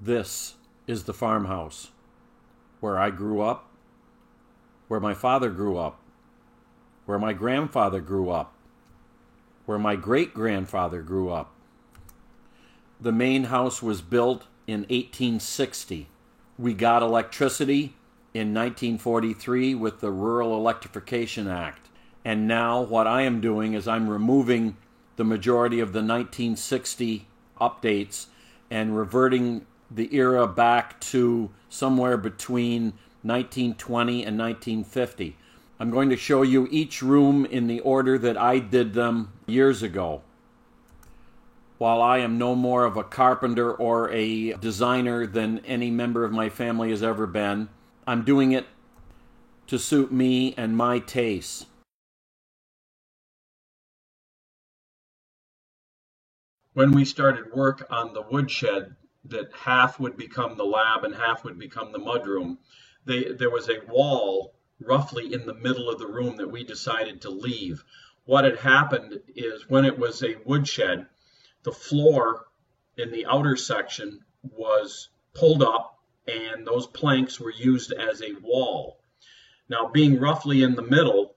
This is the farmhouse where I grew up, where my father grew up, where my grandfather grew up, where my great-grandfather grew up. The main house was built in 1860. We got electricity in 1943 with the Rural Electrification Act. And now what I am doing is I'm removing the majority of the 1960 updates and reverting the era back to somewhere between 1920 and 1950. I'm going to show you each room in the order that I did them years ago. While I am no more of a carpenter or a designer than any member of my family has ever been, I'm doing it to suit me and my tastes. When we started work on the woodshed, that half would become the lab and half would become the mudroom, there was a wall roughly in the middle of the room that we decided to leave. What had happened is when it was a woodshed, the floor in the outer section was pulled up and those planks were used as a wall. Now, being roughly in the middle,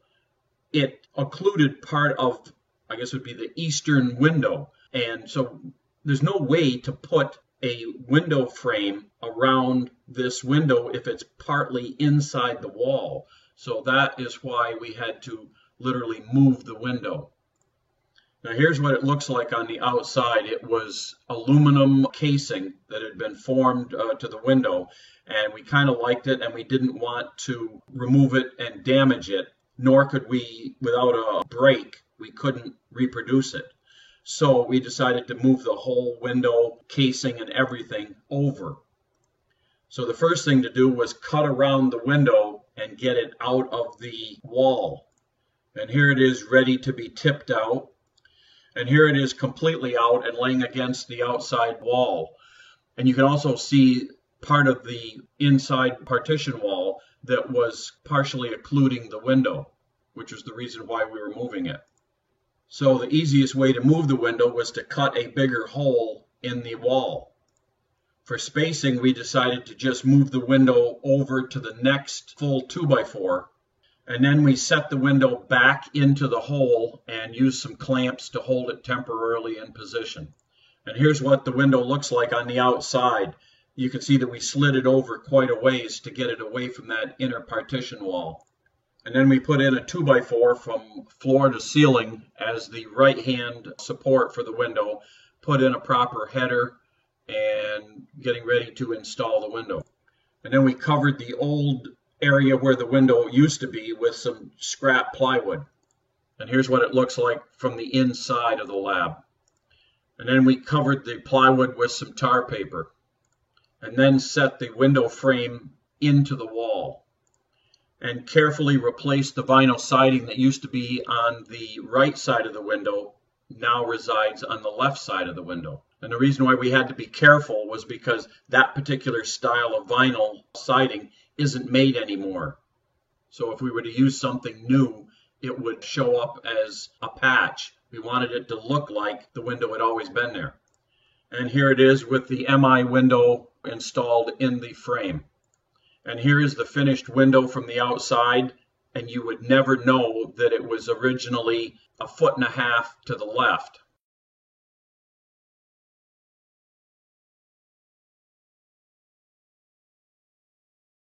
it occluded part of, I guess would be the eastern window. And so there's no way to put a window frame around this window if it's partly inside the wall. So that is why we had to literally move the window. Now here's what it looks like on the outside. It was aluminum casing that had been formed to the window, and we kind of liked it, and we didn't want to remove it and damage it, nor could we, without a break, we couldn't reproduce it. So we decided to move the whole window casing and everything over. So the first thing to do was cut around the window and get it out of the wall. And here it is ready to be tipped out. And here it is completely out and laying against the outside wall. And you can also see part of the inside partition wall that was partially occluding the window, which was the reason why we were moving it. So the easiest way to move the window was to cut a bigger hole in the wall. For spacing, we decided to just move the window over to the next full 2x4, and then we set the window back into the hole and used some clamps to hold it temporarily in position. And here's what the window looks like on the outside. You can see that we slid it over quite a ways to get it away from that inner partition wall. And then we put in a 2x4 from floor to ceiling as the right-hand support for the window, put in a proper header, and getting ready to install the window. And then we covered the old area where the window used to be with some scrap plywood. And here's what it looks like from the inside of the lab. And then we covered the plywood with some tar paper, and then set the window frame into the wall, and carefully replaced the vinyl siding that used to be on the right side of the window, now resides on the left side of the window. And the reason why we had to be careful was because that particular style of vinyl siding isn't made anymore. So if we were to use something new, it would show up as a patch. We wanted it to look like the window had always been there. And here it is with the MI window installed in the frame. And here is the finished window from the outside, and you would never know that it was originally 1.5 feet to the left.